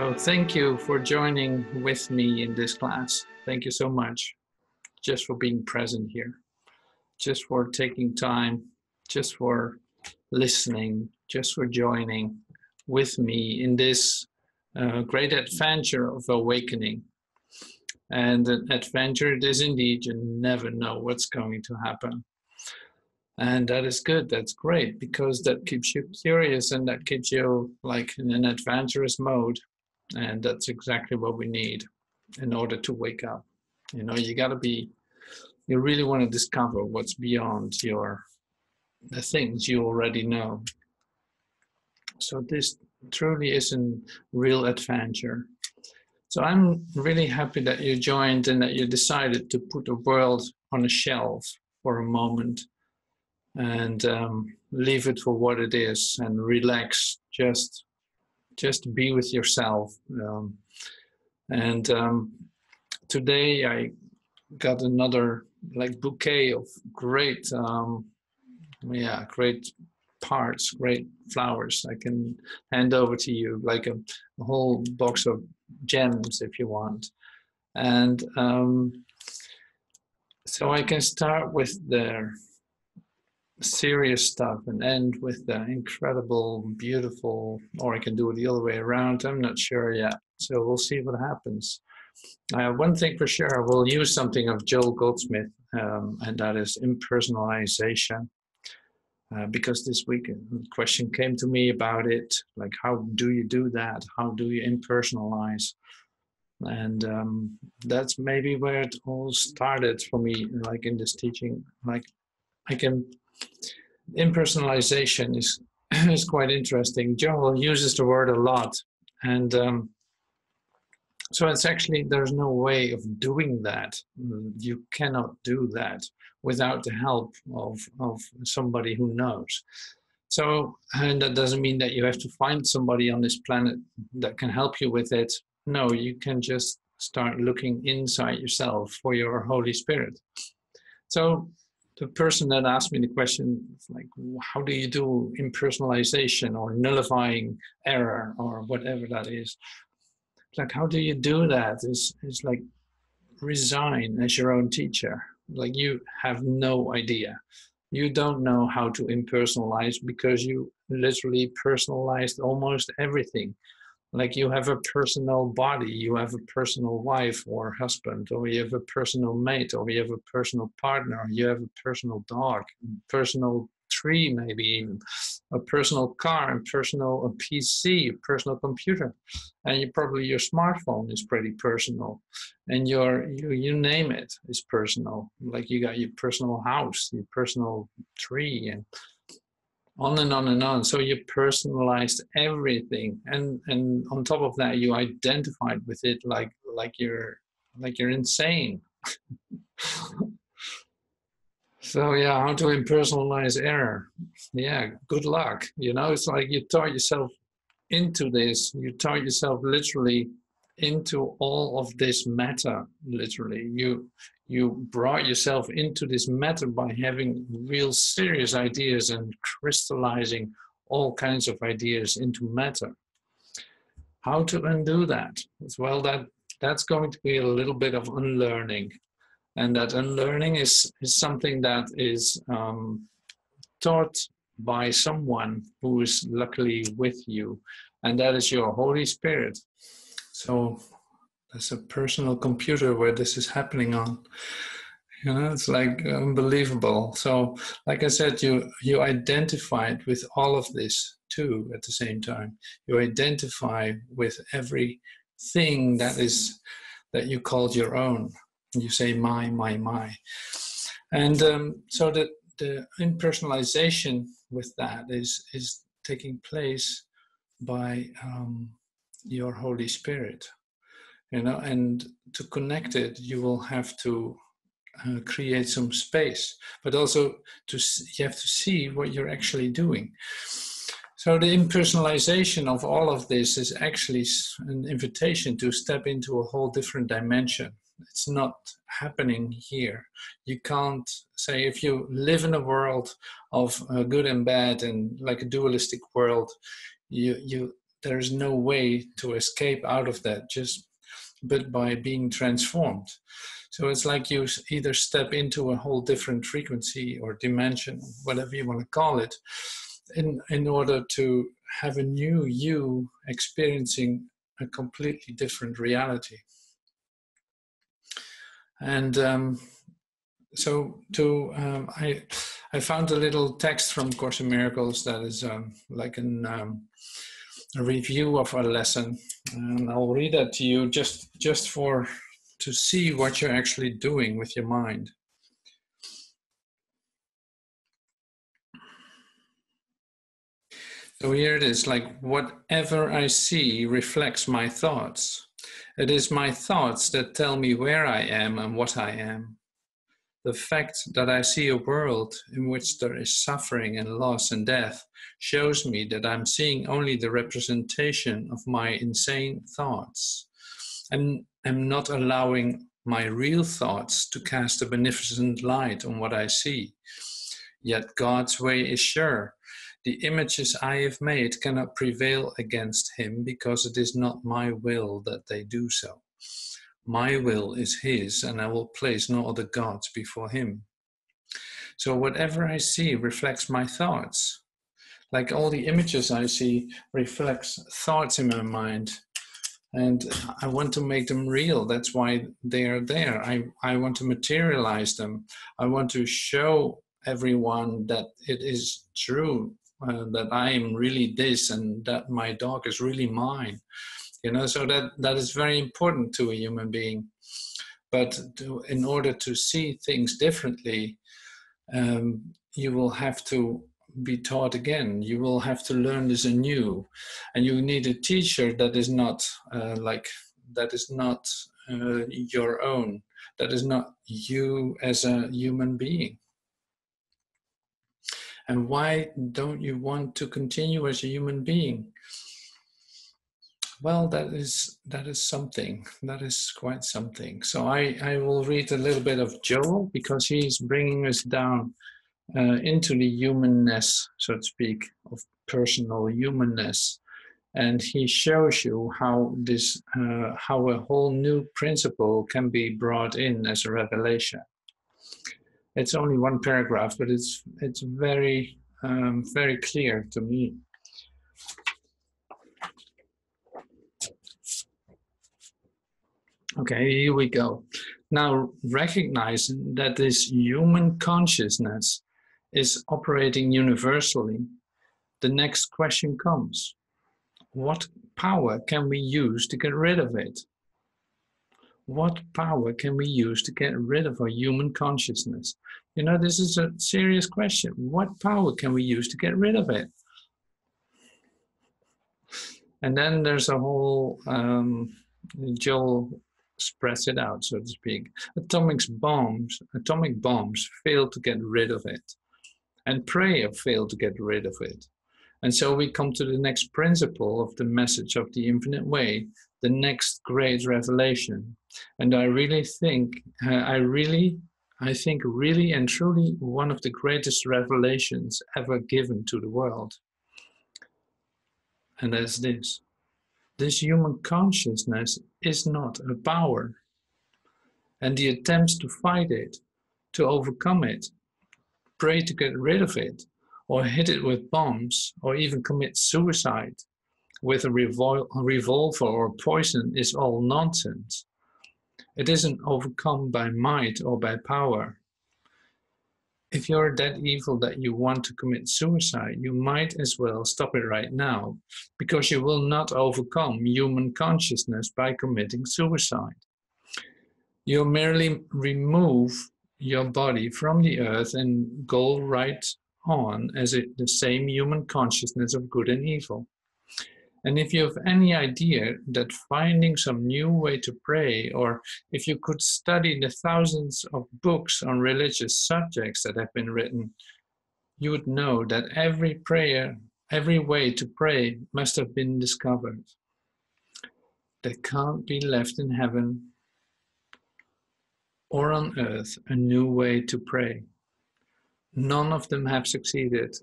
So thank you for joining with me in this class. Thank you so much just for being present here, just for taking time, just for listening, just for joining with me in this great adventure of awakening. And an adventure it is indeed. You never know what's going to happen. And that is good, that's great, because that keeps you curious and that keeps you like in an adventurous mode. And that's exactly what we need in order to wake up. You know, you really want to discover what's beyond the things you already know. So this truly is a real adventure. So I'm really happy that you joined and that you decided to put the world on a shelf for a moment and leave it for what it is and relax, just be with yourself. Today I got another like bouquet of great, great parts, great flowers. I can hand over to you like a whole box of gems if you want. And so I can start with the serious stuff and end with the incredible, beautiful, or I can do it the other way around. I'm not sure yet. So we'll see what happens. One thing for sure, I will use something of Joel Goldsmith, and that is impersonalization. Because this week a question came to me about it, like how do you do that? How do you impersonalize? And that's maybe where it all started for me, like in this teaching. Like impersonalization is quite interesting. Joel uses the word a lot, and so it's actually, there's no way of doing that. You cannot do that without the help of somebody who knows. So, and that doesn't mean that you have to find somebody on this planet that can help you with it. No, you can just start looking inside yourself for your Holy Spirit. So the person that asked me the question, like, how do you do impersonalization or nullifying error or whatever that is? Like, how do you do that? Is like resign as your own teacher. Like you have no idea. You don't know how to impersonalize because you literally personalized almost everything. Like you have a personal body, you have a personal wife or husband, or you have a personal mate, or you have a personal partner, you have a personal dog, personal tree, maybe even a personal car, a PC, a personal computer, and your smartphone is pretty personal, and you name it is personal. Like you got your personal house, your personal tree, and on and on and on. So you personalized everything, and on top of that, you identified with it like you're insane. So yeah, how to impersonalize error? Yeah, good luck. You know, it's like you taught yourself into this. You taught yourself literally into all of this matter. Literally, you brought yourself into this matter by having real serious ideas and crystallizing all kinds of ideas into matter. How to undo that? Well, that's going to be a little bit of unlearning. And that unlearning is something that is taught by someone who is luckily with you, and that is your Holy Spirit. So there's a personal computer where this is happening on. You know, it's like unbelievable. So, like I said, you identified with all of this too at the same time. You identify with everything that you called your own. You say my. And so the impersonalization with that is taking place by your Holy Spirit, you know, and to connect it, you will have to create some space, but also you have to see what you're actually doing. So the impersonalization of all of this is actually an invitation to step into a whole different dimension. It's not happening here. You can't say, if you live in a world of good and bad and like a dualistic world, there is no way to escape out of that but by being transformed. So it's like you either step into a whole different frequency or dimension, whatever you want to call it, in order to have a new you experiencing a completely different reality. And I found a little text from Course in Miracles that is like a review of a lesson, and I'll read that to you just to see what you're actually doing with your mind. So here it is, like, whatever I see reflects my thoughts. It is my thoughts that tell me where I am and what I am. The fact that I see a world in which there is suffering and loss and death shows me that I'm seeing only the representation of my insane thoughts. And I'm not allowing my real thoughts to cast a beneficent light on what I see. Yet God's way is sure. The images I have made cannot prevail against him because it is not my will that they do so. My will is his, and I will place no other gods before him. So whatever I see reflects my thoughts. Like all the images I see reflects thoughts in my mind. And I want to make them real. That's why they are there. I want to materialize them. I want to show everyone that it is true, that I am really this and that my dog is really mine. So that is very important to a human being. But in order to see things differently, you will have to be taught again. You will have to learn this anew, and you need a teacher that is not your own. That is not you as a human being. And why don't you want to continue as a human being? Well, that is something. That is quite something. So I will read a little bit of Joel, because he's bringing us down into the humanness, so to speak, of personal humanness, and he shows you how how a whole new principle can be brought in as a revelation. It's only one paragraph, but it's very very clear to me. Okay, here we go. Now, recognizing that this human consciousness is operating universally, the next question comes. What power can we use to get rid of it? What power can we use to get rid of our human consciousness? This is a serious question. What power can we use to get rid of it? And then there's a whole, Joel spreads it out, so to speak. Atomic bombs fail to get rid of it. And prayer failed to get rid of it. And so we come to the next principle of the message of the infinite way, the next great revelation. And I really think, really and truly one of the greatest revelations ever given to the world. And that's this. This human consciousness is not a power. And the attempts to fight it, to overcome it, pray to get rid of it, or hit it with bombs, or even commit suicide with a revolver or poison is all nonsense. It isn't overcome by might or by power. If you're that evil that you want to commit suicide, you might as well stop it right now, because you will not overcome human consciousness by committing suicide. You merely remove your body from the earth and go right on as the same human consciousness of good and evil. And if you have any idea that finding some new way to pray, or if you could study the thousands of books on religious subjects that have been written, you would know that every way to pray must have been discovered. There can't be left in heaven or on earth a new way to pray. None of them have succeeded.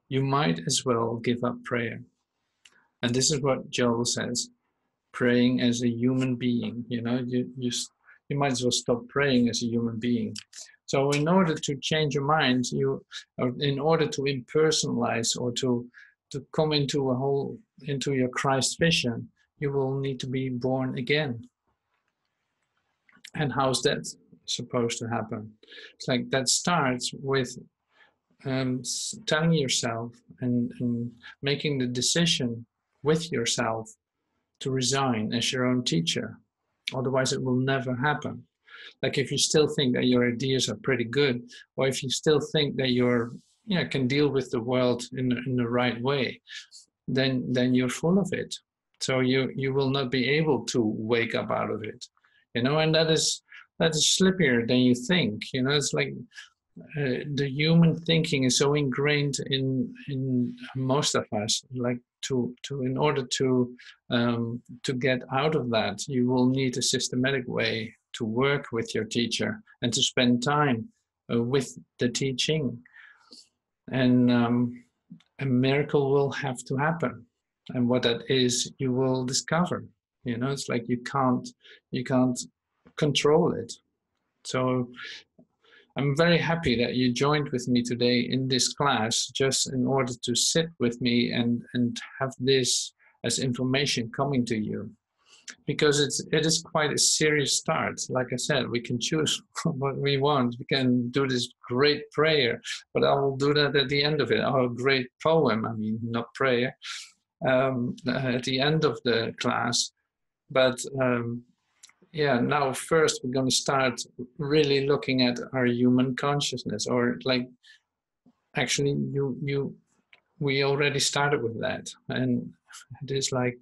You might as well give up prayer. And this is what Joel says, praying as a human being. You know, you might as well stop praying as a human being. So in order to change your mind, or in order to impersonalize or to come into your Christ vision, you will need to be born again. And how's that supposed to happen? It's like that starts with telling yourself and making the decision with yourself to resign as your own teacher. Otherwise, it will never happen. Like if you still think that your ideas are pretty good, or if you still think that can deal with the world in the right way, then you're full of it. So you will not be able to wake up out of it, and that is slippier than you think. It's like the human thinking is so ingrained in most of us. Like in order to get out of that, you will need a systematic way to work with your teacher and to spend time with the teaching, and a miracle will have to happen. And what that is, you will discover. It's like you can't control it. So I'm very happy that you joined with me today in this class, just in order to sit with me and have this as information coming to you, because it is quite a serious start. Like I said, we can choose what we want. We can do this great prayer, but I will do that at the end of it. Or a great poem, not prayer, at the end of the class. But now first we're going to start really looking at our human consciousness, or like actually we already started with that, and it is like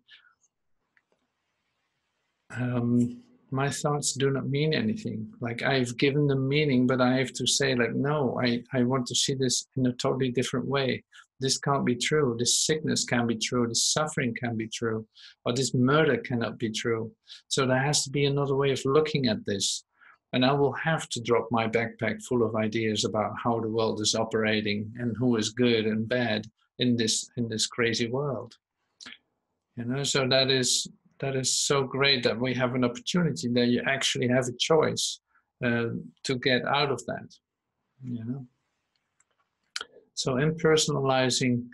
my thoughts do not mean anything. Like I've given them meaning, but I have to say like, no, I want to see this in a totally different way. This can't be true. This sickness can be true. This suffering can be true. Or this murder cannot be true. So there has to be another way of looking at this. And I will have to drop my backpack full of ideas about how the world is operating and who is good and bad in this crazy world. So that is so great that we have an opportunity that you actually have a choice to get out of that. So impersonalizing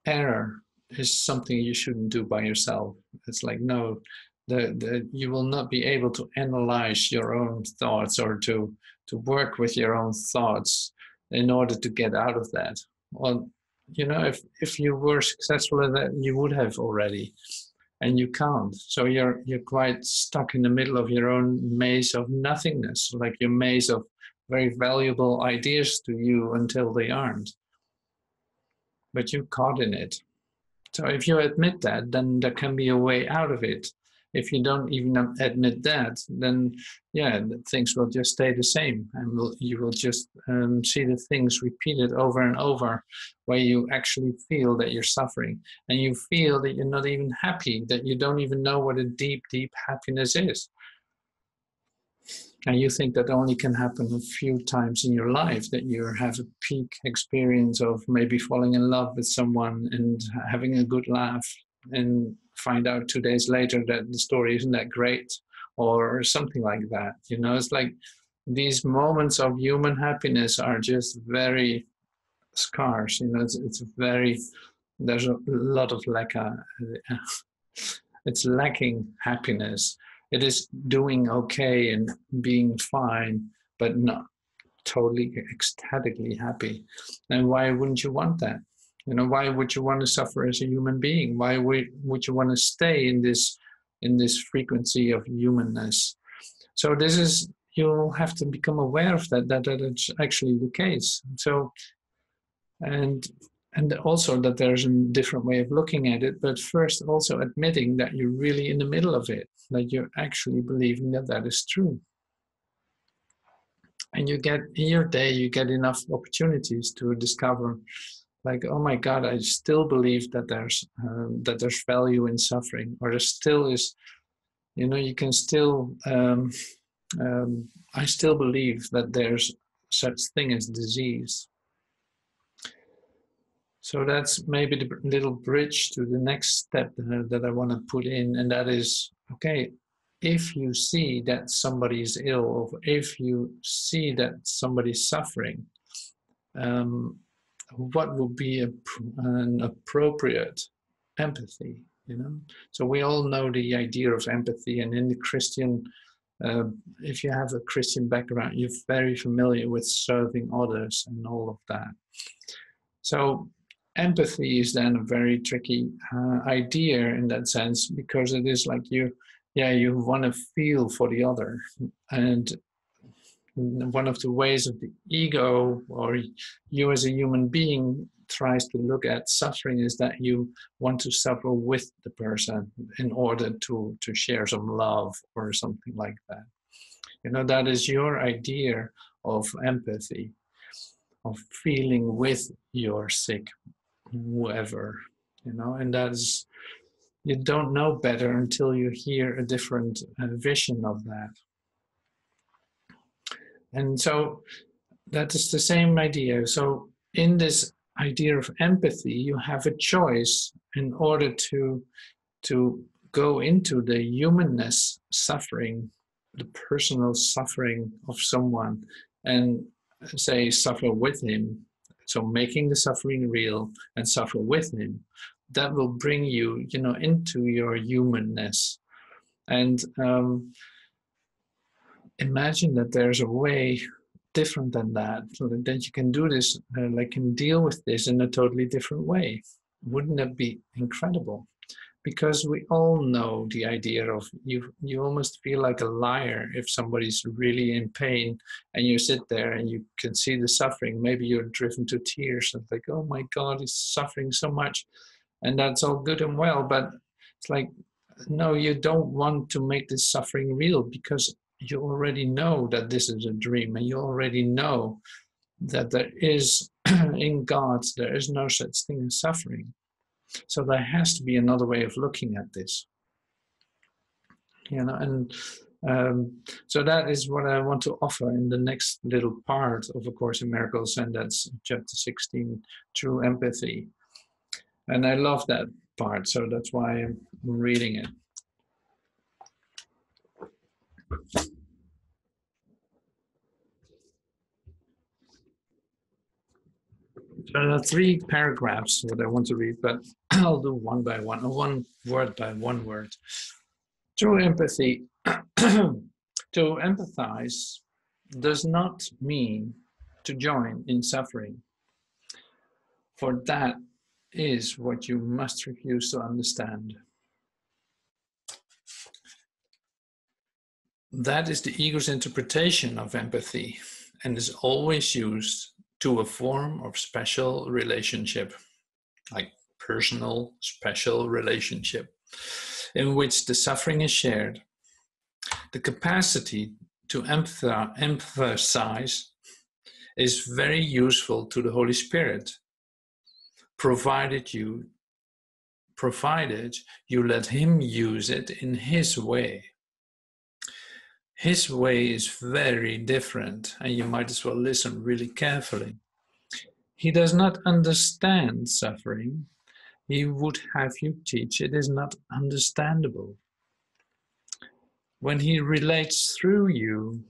error is something you shouldn't do by yourself. It's like, no, you will not be able to analyze your own thoughts or to work with your own thoughts in order to get out of that. Well, if you were successful at that, you would have already, and you can't. So you're quite stuck in the middle of your own maze of nothingness, like your maze of very valuable ideas to you until they aren't. But you're caught in it. So if you admit that, then there can be a way out of it. If you don't even admit that, then things will just stay the same, and you will just see the things repeated over and over, where you actually feel that you're suffering, and you feel that you're not even happy, that you don't even know what a deep, deep happiness is. And you think that only can happen a few times in your life, that you have a peak experience of maybe falling in love with someone and having a good laugh, and find out 2 days later that the story isn't that great, or something like that. It's like these moments of human happiness are just very scarce. There's a lot of it's lacking happiness. It is doing okay and being fine, but not totally ecstatically happy. And why wouldn't you want that? Why would you want to suffer as a human being? Why would you want to stay in this frequency of humanness? So you'll have to become aware of that it's actually the case. So, and also that there's a different way of looking at it, but first also admitting that you're really in the middle of it, that you're actually believing that is true. And in your day, you get enough opportunities to discover, like, oh my God, I still believe that there's value in suffering, or there still is, you can still, I still believe that there's such thing as disease. So that's maybe the little bridge to the next step that I want to put in, and that is, okay, if you see that somebody is ill, or if you see that somebody's suffering, what would be an appropriate empathy, you know? So we all know the idea of empathy, and in the Christian, if you have a Christian background, you're very familiar with serving others and all of that. So empathy is then a very tricky idea in that sense, because it is like you want to feel for the other. And one of the ways of the ego, or you as a human being, tries to look at suffering is that you want to suffer with the person in order to share some love or something like that. You know, that is your idea of empathy, of feeling with your sick whoever, you know, and that is, you don't know better until you hear a different vision of that. And so that is the same idea. So in this idea of empathy, you have a choice in order to go into the humanness suffering, the personal suffering of someone, and say suffer with him. So making the suffering real and suffer with him, that will bring you, you know, into your humanness. And imagine that there's a way different than that, so that you can do this, like can deal with this in a totally different way. Wouldn't that be incredible? Because we all know the idea of you almost feel like a liar if somebody's really in pain and you sit there and you can see the suffering. Maybe you're driven to tears and like, oh my God, he's suffering so much. And that's all good and well, but it's like, no, you don't want to make this suffering real, because you already know that this is a dream, and you already know that there is in God, there is no such thing as suffering. So there has to be another way of looking at this, you know. And so that is what I want to offer in the next little part of A Course in Miracles, and that's chapter 16, True Empathy. And I love that part, so that's why I'm reading it. So there are 3 paragraphs that I want to read, but I'll do one by one, or one word by one word. True empathy. To empathize does not mean to join in suffering, for that is what you must refuse to understand. That is the ego's interpretation of empathy, and is always used to a form of special relationship, like personal special relationship, in which the suffering is shared. The capacity to empathize is very useful to the Holy Spirit, provided you let him use it in his way. His way is very different, and you might as well listen really carefully. He does not understand suffering. He would have you teach it is not understandable. When he relates through you,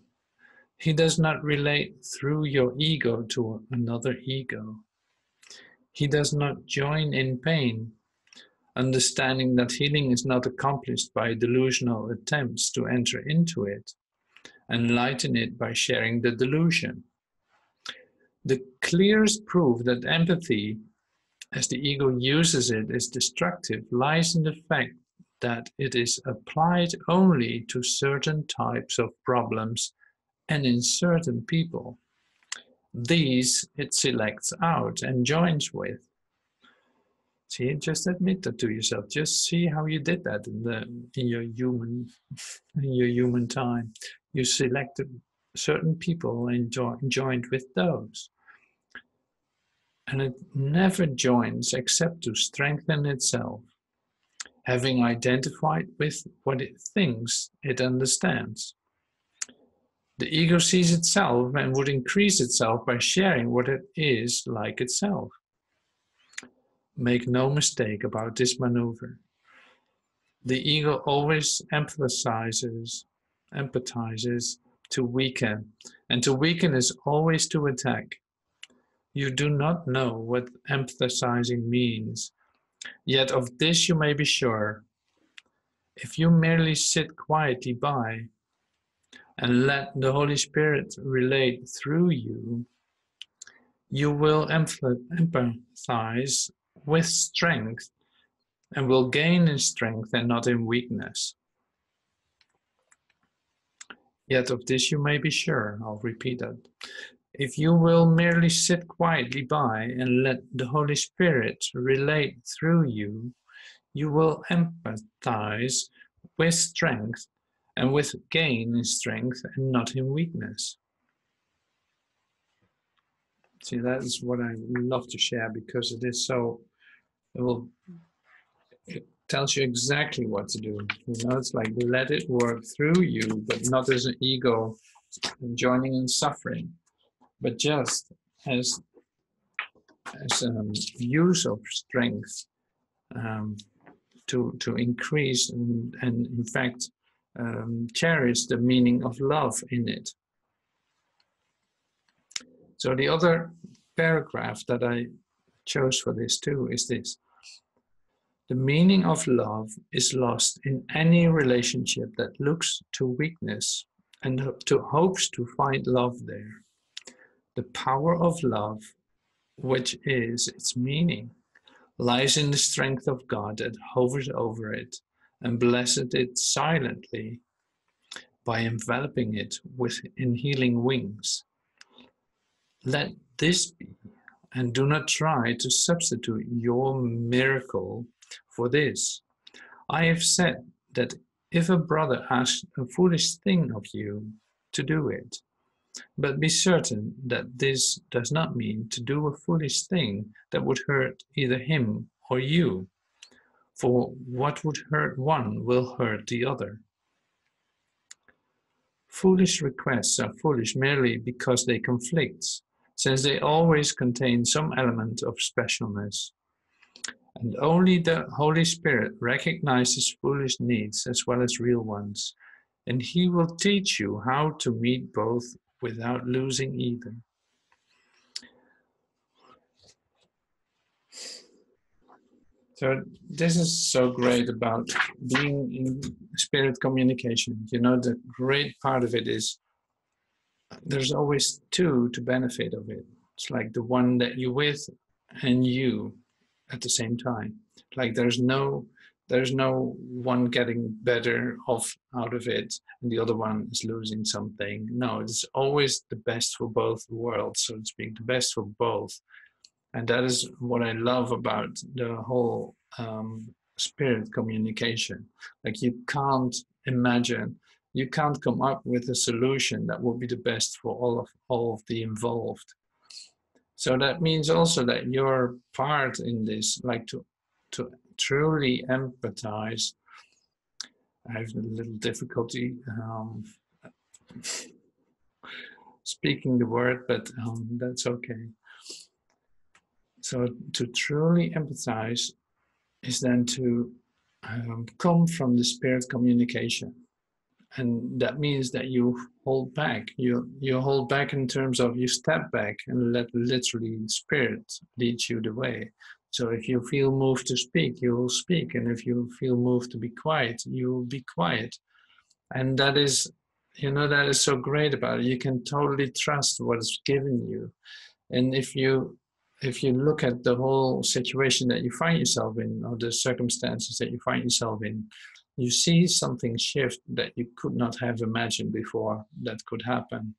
he does not relate through your ego to another ego. He does not join in pain, understanding that healing is not accomplished by delusional attempts to enter into it and lighten it by sharing the delusion. The clearest proof that empathy, as the ego uses it, is destructive lies in the fact that it is applied only to certain types of problems and in certain people. These it selects out and joins with. See, just admit that to yourself. Just see how you did that in your human time. You selected certain people and joined with those. And it never joins except to strengthen itself, having identified with what it thinks it understands. The ego sees itself and would increase itself by sharing what it is like itself. Make no mistake about this maneuver. The ego always empathizes to weaken, and to weaken is always to attack. You do not know what empathizing means, yet of this you may be sure. If you merely sit quietly by and let the Holy Spirit relate through you, you will empathize with strength and will gain in strength and not in weakness. Yet of this you may be sure, I'll repeat that. If you will merely sit quietly by and let the Holy Spirit relate through you, you will empathize with strength and with gain in strength and not in weakness. See, that is what I love to share because it is so, it tells you exactly what to do. You know, it's like let it work through you, but not as an ego joining in suffering, but just as use of strength to increase and in fact cherish the meaning of love in it. So the other paragraph that I chose for this too is this. The meaning of love is lost in any relationship that looks to weakness and hopes to find love there. The power of love, which is its meaning, lies in the strength of God that hovers over it and blesses it silently by enveloping it in healing wings. Let this be, and do not try to substitute your miracle for this. I have said that if a brother asks a foolish thing of you, to do it. But be certain that this does not mean to do a foolish thing that would hurt either him or you, for what would hurt one will hurt the other. Foolish requests are foolish merely because they conflict, since they always contain some element of specialness. And only the Holy Spirit recognizes foolish needs as well as real ones, and He will teach you how to meet both without losing either. So this is so great about being in spirit communication. You know, the great part of it is there's always two to benefit of it. It's like the one that you're with and you at the same time. Like there's no one getting better off out of it and the other one is losing something. No, it's always the best for both worlds, so to speak, the best for both. And that is what I love about the whole spirit communication. Like you can't imagine, you can't come up with a solution that will be the best for all of the involved. So that means also that your part in this, like to truly empathize. I have a little difficulty speaking the word, but that's okay. So to truly empathize is then to come from the spirit communication. And that means that you hold back. You hold back in terms of you step back and let literally spirit lead you the way. So if you feel moved to speak, you will speak. And if you feel moved to be quiet, you will be quiet. And that is, you know, that is so great about it. You can totally trust what is given you. And if you look at the whole situation that you find yourself in, or the circumstances that you find yourself in, you see something shift that you could not have imagined before that could happen.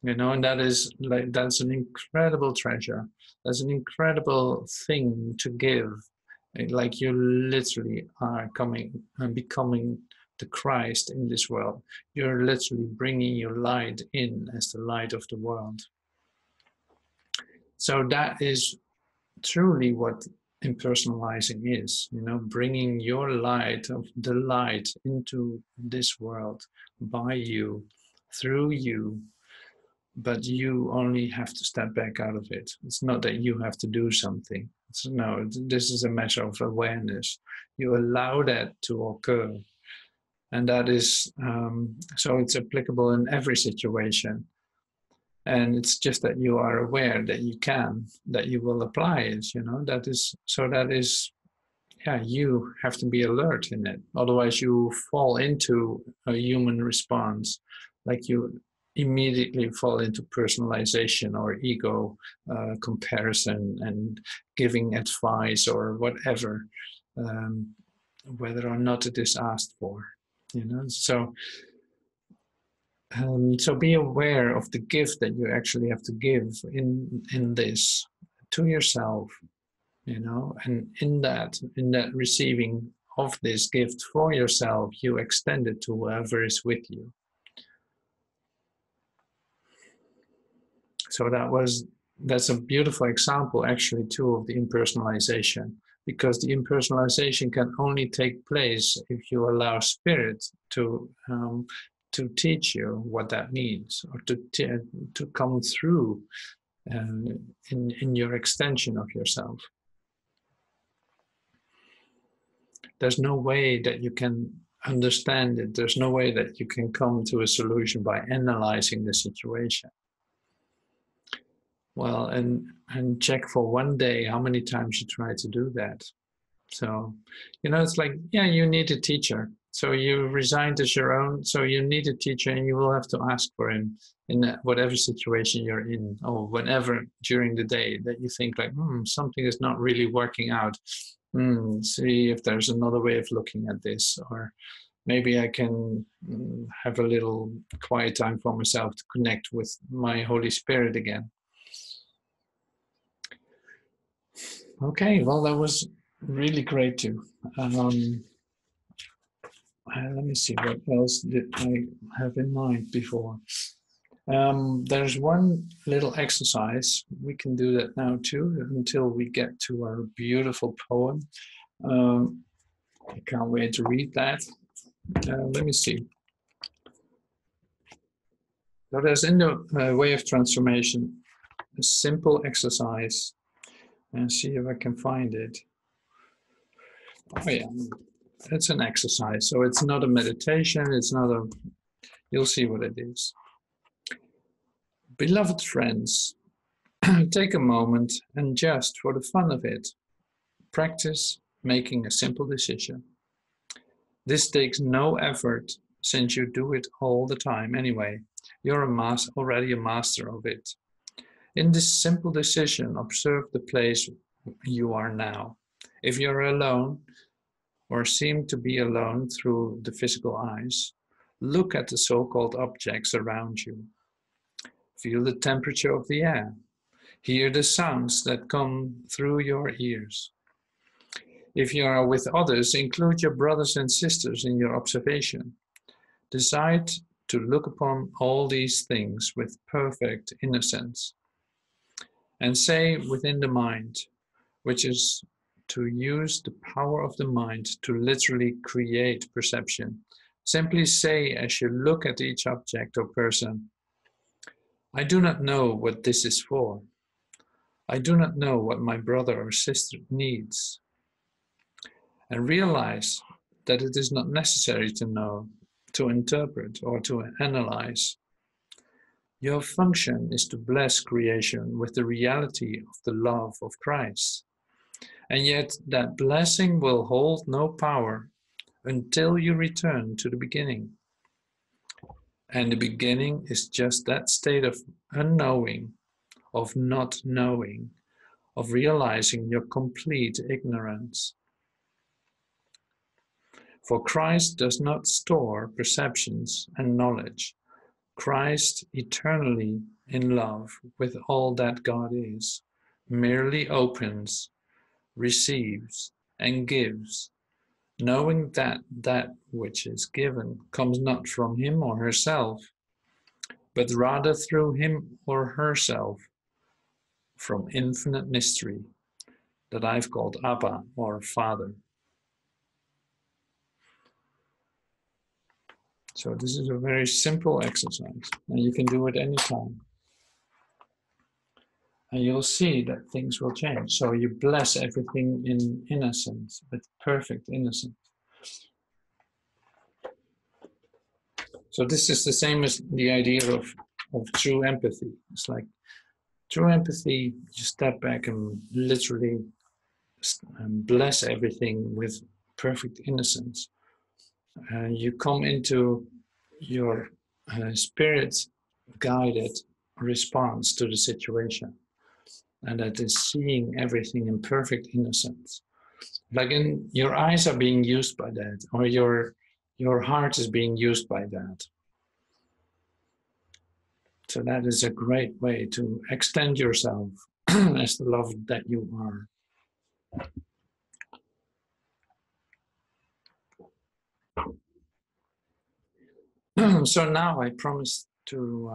You know, and that is like, that's an incredible treasure. That's an incredible thing to give. Like you literally are coming and becoming the Christ in this world. You're literally bringing your light in as the light of the world. So that is truly what impersonalizing is, you know, bringing your light of the light into this world by you, through you, but you only have to step back out of it. It's not that you have to do something. No, this is a matter of awareness. You allow that to occur. And that is, so it's applicable in every situation. And it's just that you are aware that you can, that you will apply it, that is, yeah, you have to be alert in it. Otherwise you fall into a human response, like you immediately fall into personalization or ego comparison and giving advice or whatever, whether or not it is asked for, so be aware of the gift that you actually have to give in this to yourself, and in that receiving of this gift for yourself, you extend it to whoever is with you. So that's a beautiful example actually too of the impersonalization, because the impersonalization can only take place if you allow spirit to teach you what that means, or to come through in your extension of yourself. There's no way that you can understand it. There's no way that you can come to a solution by analyzing the situation. Well, and check for one day how many times you try to do that. So, it's like, yeah, you need a teacher. So you resigned as your own. So you need a teacher, and you will have to ask for him in whatever situation you're in, or whenever during the day that you think like, something is not really working out. See if there's another way of looking at this, or maybe I can have a little quiet time for myself to connect with my Holy Spirit again. Okay, well, that was really great too. Let me see, what else did I have in mind before? There's one little exercise. We can do that now too, until we get to our beautiful poem. I can't wait to read that. Let me see. So there's in the way of transformation a simple exercise, and see if I can find it. Oh yeah, it's an exercise. So it's not a meditation. It's not a. You'll see what it is. Beloved friends, take a moment and just for the fun of it, practice making a simple decision. This takes no effort, since you do it all the time anyway. You're already a master of it. In this simple decision, observe the place you are now. If you're alone, or seem to be alone through the physical eyes, look at the so-called objects around you. Feel the temperature of the air. Hear the sounds that come through your ears. If you are with others, include your brothers and sisters in your observation. Decide to look upon all these things with perfect innocence. And say within the mind, which is to use the power of the mind to literally create perception. Simply say as you look at each object or person, I do not know what this is for. I do not know what my brother or sister needs. And realize that it is not necessary to know, to interpret, or to analyze. Your function is to bless creation with the reality of the love of Christ. And yet that blessing will hold no power until you return to the beginning. And the beginning is just that state of unknowing, of not knowing, of realizing your complete ignorance. For Christ does not store perceptions and knowledge. Christ, eternally in love with all that God is, merely opens, receives, and gives, knowing that that which is given comes not from him or herself, but rather through him or herself, from infinite mystery that I've called Abba, or Father. So this is a very simple exercise, and you can do it anytime. and you'll see that things will change. So you bless everything in innocence, with perfect innocence. So this is the same as the idea of true empathy. It's like true empathy, you step back and literally bless everything with perfect innocence. You come into your spirit guided response to the situation, and that is seeing everything in perfect innocence. Like in your eyes are being used by that, or your heart is being used by that. So that is a great way to extend yourself as the love that you are. So now I promised to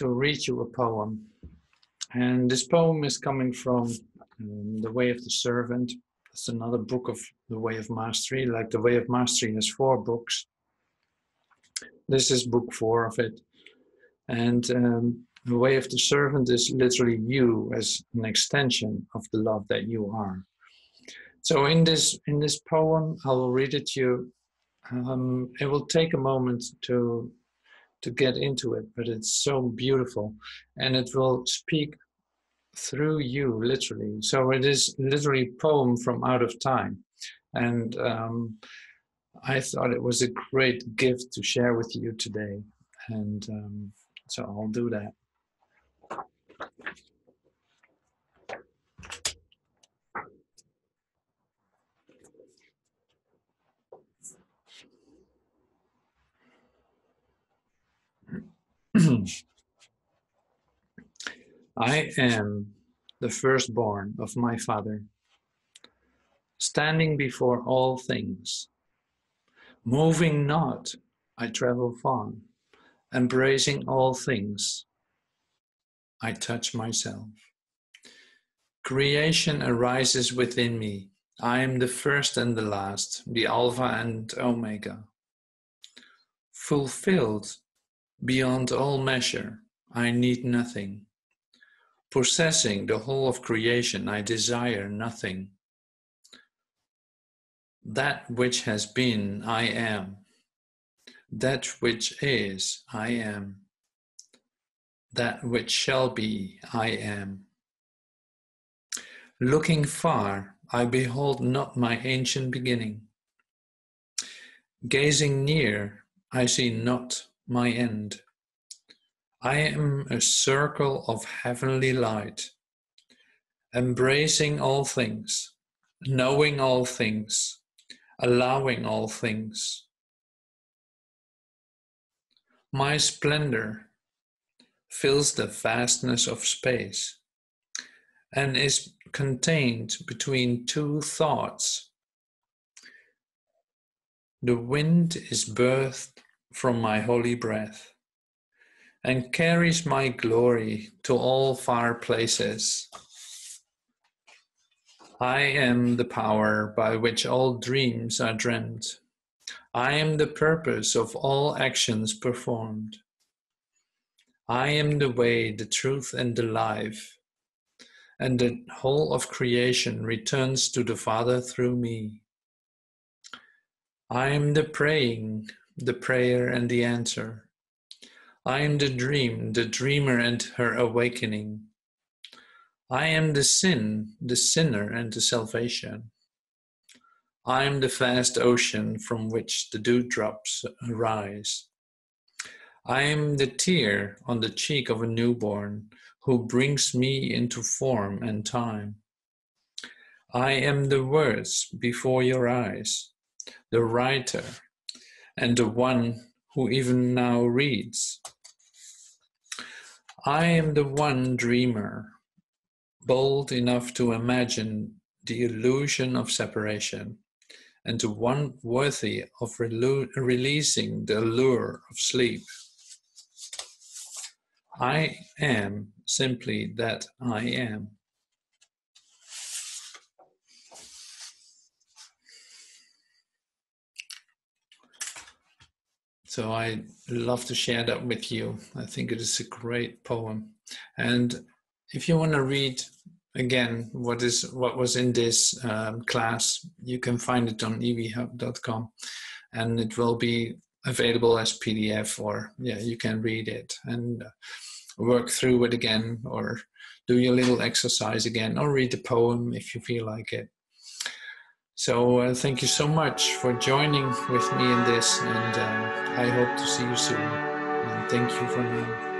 read you a poem, and this poem is coming from The Way of the Servant. It's another book of The Way of Mastery. Like The Way of Mastery has 4 books. This is book 4 of it, and the way of the servant is literally you as an extension of the love that you are. So in this poem, I will read it to you. It will take a moment to get into it, but it's so beautiful, and it will speak through you literally. So it is literally a poem from out of time, and I thought it was a great gift to share with you today, and so I'll do that. I am the firstborn of my Father, standing before all things. Moving not, I travel far, embracing all things. I touch myself. Creation arises within me. I am the first and the last, the Alpha and Omega. Fulfilled beyond all measure, I need nothing. Possessing the whole of creation, I desire nothing. That which has been, I am. That which is, I am. That which shall be, I am. Looking far, I behold not my ancient beginning. Gazing near, I see not my end. I am a circle of heavenly light, embracing all things, knowing all things, allowing all things. My splendor fills the vastness of space and is contained between 2 thoughts. The wind is birthed from my holy breath and carries my glory to all far places. I am the power by which all dreams are dreamt. I am the purpose of all actions performed. I am the way, the truth, and the life, and the whole of creation returns to the Father through me. I am the praying, the prayer, and the answer. I am the dream, the dreamer, and her awakening. I am the sin, the sinner, and the salvation. I am the vast ocean from which the dewdrops arise. I am the tear on the cheek of a newborn who brings me into form and time. I am the words before your eyes, the writer, and the one who even now reads. I am the one dreamer, bold enough to imagine the illusion of separation, and the one worthy of releasing the allure of sleep. I am simply that I am. So I love to share that with you. I think it is a great poem. And if you want to read again what was in this class, you can find it on evhub.com, and it will be available as PDF, or yeah, you can read it and work through it again, or do your little exercise again, or read the poem if you feel like it. So thank you so much for joining with me in this, and I hope to see you soon. And thank you for now.